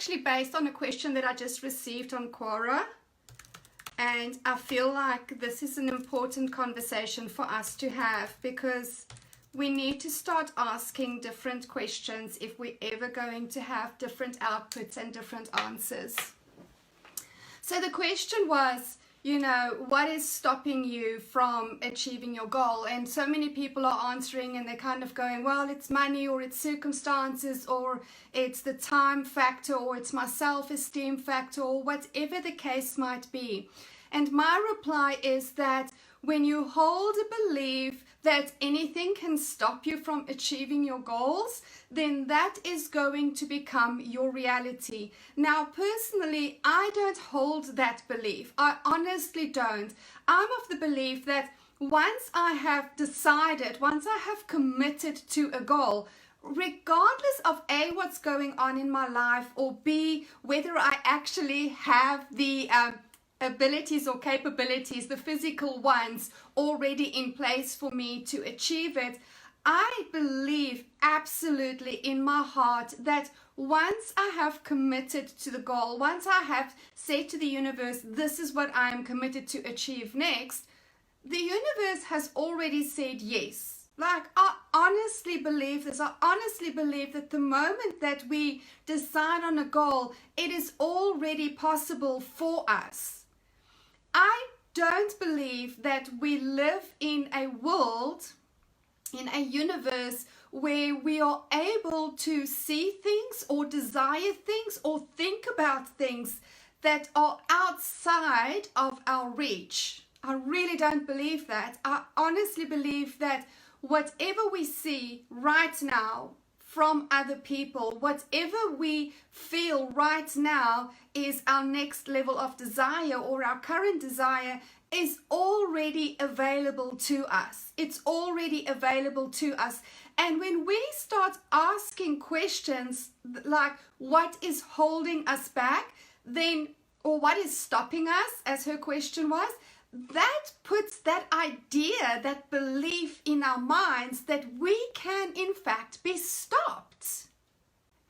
actually based on a question that I just received on Quora. And I feel like this is an important conversation for us to have, because we need to start asking different questions if we're ever going to have different outputs and different answers. So the question was, you know, what is stopping you from achieving your goal? And so many people are answering and they're kind of going, well, it's money, or it's circumstances, or it's the time factor, or it's my self-esteem factor, or whatever the case might be. And my reply is that when you hold a belief that anything can stop you from achieving your goals, then that is going to become your reality. Now, personally, I don't hold that belief. I honestly don't. I'm of the belief that once I have decided, once I have committed to a goal, regardless of A, what's going on in my life, or B, whether I actually have the abilities or capabilities, the physical ones, already in place for me to achieve it, I believe absolutely in my heart that once I have committed to the goal, once I have said to the universe, this is what I am committed to achieve next, the universe has already said yes. Like, I honestly believe this. I honestly believe that the moment that we decide on a goal, it is already possible for us. I don't believe that we live in a world, in a universe, where we are able to see things or desire things or think about things that are outside of our reach. I really don't believe that. I honestly believe that whatever we see right now from other people, whatever we feel right now is our next level of desire, or our current desire is already available to us. It's already available to us. And when we start asking questions like, what is holding us back, then, or what is stopping us, as her question was, that puts that idea, that belief in our minds that we can in fact be stopped.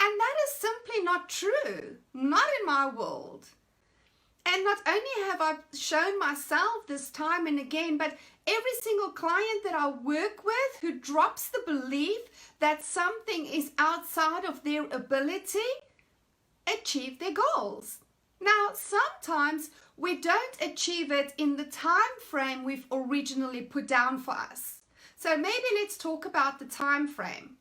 And that is simply not true, not in my world. And not only have I shown myself this time and again, but every single client that I work with who drops the belief that something is outside of their ability, achieve their goals. Now, sometimes we don't achieve it in the time frame we've originally put down for us. So maybe let's talk about the time frame.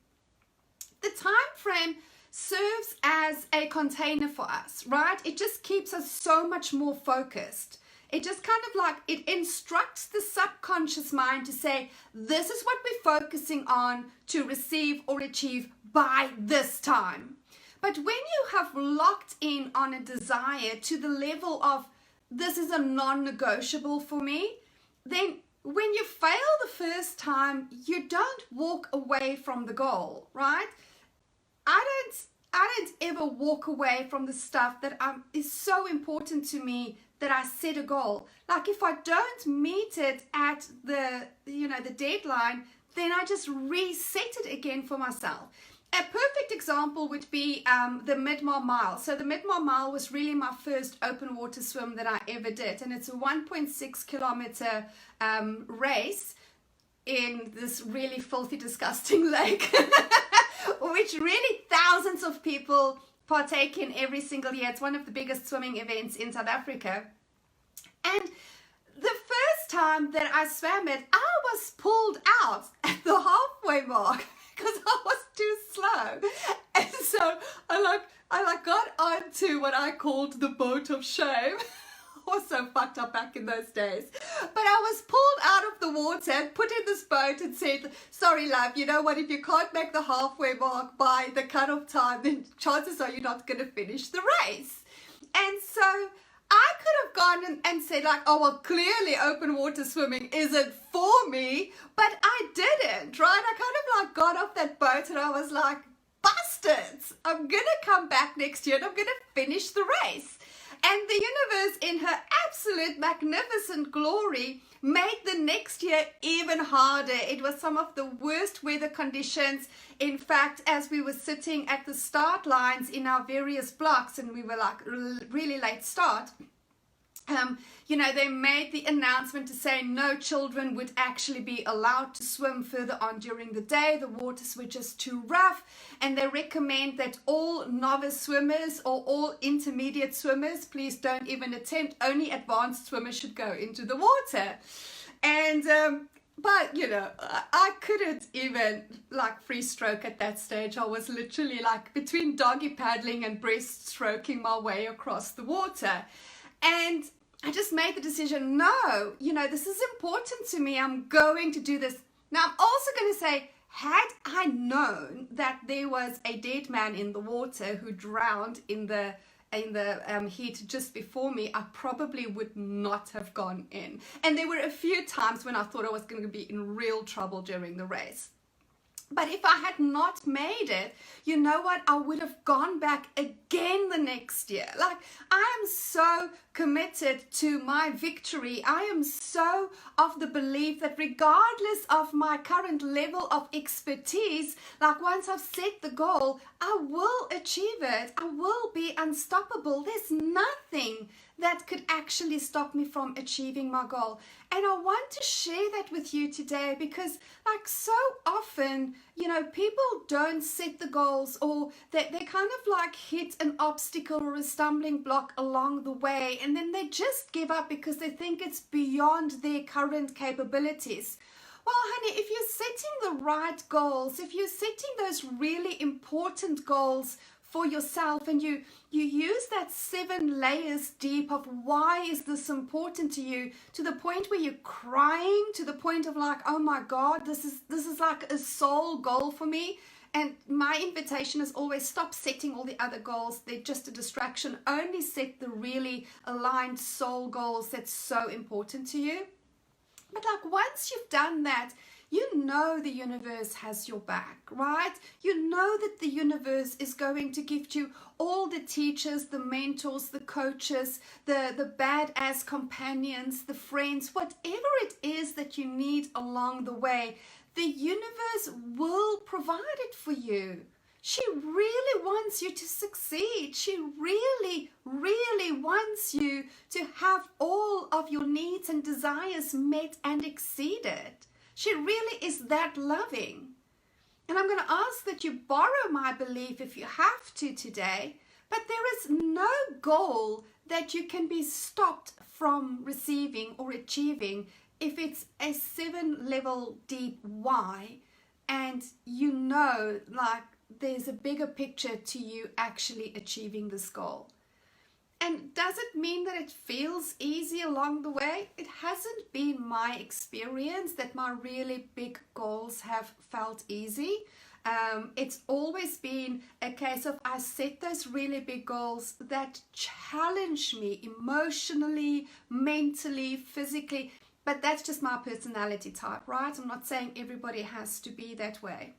The time frame serves as a container for us, right? It just keeps us so much more focused. It just kind of like, it instructs the subconscious mind to say, this is what we're focusing on to receive or achieve by this time. But when you have locked in on a desire to the level of, this is a non-negotiable for me, then when you fail the first time, you don't walk away from the goal, right? I don't ever walk away from the stuff that is so important to me that I set a goal. Like, if I don't meet it at the deadline, then I just reset it again for myself. A perfect example would be the Mid-Mar Mile. So the Mid-Mar Mile was really my first open water swim that I ever did. And it's a 1.6 kilometer race in this really filthy, disgusting lake, which really thousands of people partake in every single year. It's one of the biggest swimming events in South Africa. And the first time that I swam it, I was pulled out at the halfway mark because I was too slow. And so I got onto what I called the boat of shame. I was so fucked up back in those days. But I was pulled out of the water and put in this boat and said, sorry love, you know what, if you can't make the halfway mark by the cutoff time, then chances are you're not going to finish the race. And so I could have gone and said like, oh, well, clearly open water swimming isn't for me, but I didn't, right? I kind of like got off that boat and I was like, bust bastards, I'm going to come back next year and I'm going to finish the race. And the universe, in her absolute magnificent glory, made the next year even harder. It was some of the worst weather conditions. In fact, as we were sitting at the start lines in our various blocks, and we were like really late start, they made the announcement to say no children would actually be allowed to swim further on during the day. The waters were just too rough, and they recommend that all novice swimmers or all intermediate swimmers, please don't even attempt. Only advanced swimmers should go into the water. And but I couldn't even free stroke at that stage. I was literally between doggy paddling and breaststroking my way across the water. And I just made the decision, no, this is important to me. I'm going to do this. Now, I'm also going to say, had I known that there was a dead man in the water who drowned in the heat just before me, I probably would not have gone in. And there were a few times when I thought I was going to be in real trouble during the race. But if I had not made it, you know what? I would have gone back again the next year. I am so committed to my victory. I am so of the belief that regardless of my current level of expertise, once I've set the goal, I will achieve it. I will be unstoppable. There's nothing that could actually stop me from achieving my goal. And I want to share that with you today because so often, people don't set the goals, or they kind of hit an obstacle or a stumbling block along the way, and then they just give up because they think it's beyond their current capabilities. Well, honey, if you're setting the right goals, if you're setting those really important goals for yourself, and you use that 7 layers deep of why is this important to you, to the point where you're crying, to the point of oh my God, this is like a soul goal for me. And my invitation is always stop setting all the other goals. They're just a distraction. Only set the really aligned soul goals that's so important to you. But once you've done that, the universe has your back, right? That the universe is going to gift you all the teachers, the mentors, the coaches, the badass companions, the friends, whatever it is that you need along the way. The universe will provide it for you. She really wants you to succeed. She really, really wants you to have all of your needs and desires met and exceeded. She really is that loving. And I'm going to ask that you borrow my belief if you have to today, but there is no goal that you can be stopped from receiving or achieving if it's a 7-level deep why, and there's a bigger picture to you actually achieving this goal. And does it mean that it feels easy along the way? It hasn't been my experience that my really big goals have felt easy. It's always been a case of I set those really big goals that challenge me emotionally, mentally, physically. But that's just my personality type, right? I'm not saying everybody has to be that way.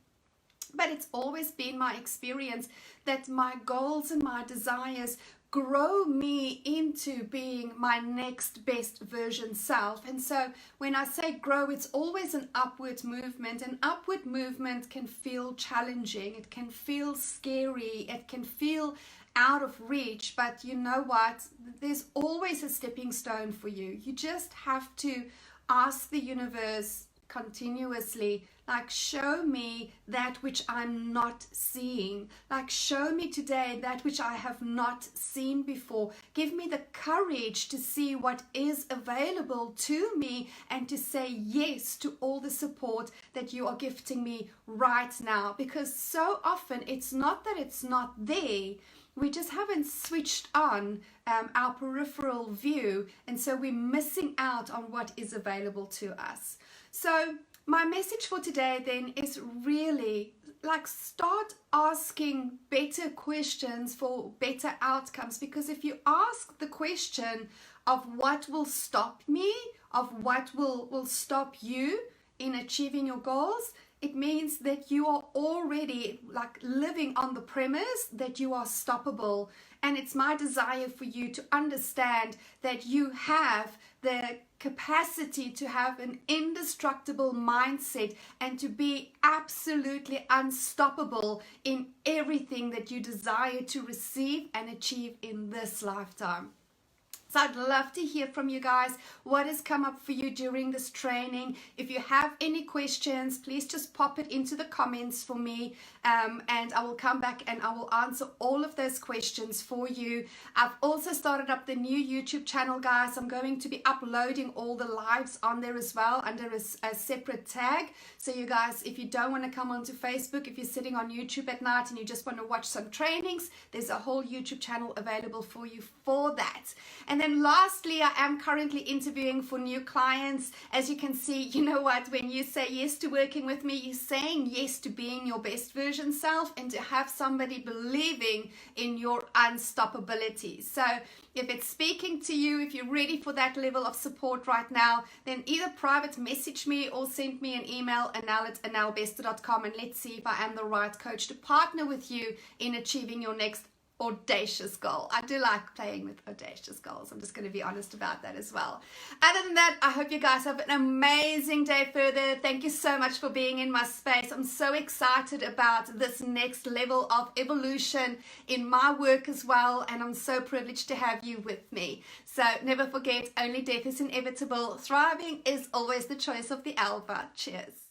But it's always been my experience that my goals and my desires grow me into being my next best version self. And so when I say grow, it's always an upward movement. And upward movement can feel challenging. It can feel scary. It can feel out of reach. But you know what? There's always a stepping stone for you. You just have to ask the universe continuously, show me that which I'm not seeing. Show me today that which I have not seen before. Give me the courage to see what is available to me and to say yes to all the support that you are gifting me right now. Because so often it's not that it's not there. We just haven't switched on our peripheral view, and so we're missing out on what is available to us. So my message for today then is really start asking better questions for better outcomes, because if you ask the question of what will stop me, of what will stop you in achieving your goals, it means that you are already like living on the premise that you are stoppable. And it's my desire for you to understand that you have the capacity to have an indestructible mindset and to be absolutely unstoppable in everything that you desire to receive and achieve in this lifetime. So I'd love to hear from you guys. What has come up for you during this training? If you have any questions, please just pop it into the comments for me, and I will come back and I will answer all of those questions for you. I've also started up the new YouTube channel, guys. I'm going to be uploading all the lives on there as well under a separate tag. So you guys, if you don't want to come onto Facebook, if you're sitting on YouTube at night and you just want to watch some trainings, there's a whole YouTube channel available for you for that. And then lastly, I am currently interviewing for new clients. As you can see, you know what, when you say yes to working with me, you're saying yes to being your best version self and to have somebody believing in your unstoppability. So if it's speaking to you, if you're ready for that level of support right now, then either private message me or send me an email, anel@anelbester.com, and let's see if I am the right coach to partner with you in achieving your next audacious goal. I do like playing with audacious goals. I'm just going to be honest about that as well. Other than that, I hope you guys have an amazing day further. Thank you so much for being in my space. I'm so excited about this next level of evolution in my work as well, and I'm so privileged to have you with me. So never forget, only death is inevitable. Thriving is always the choice of the alpha. Cheers.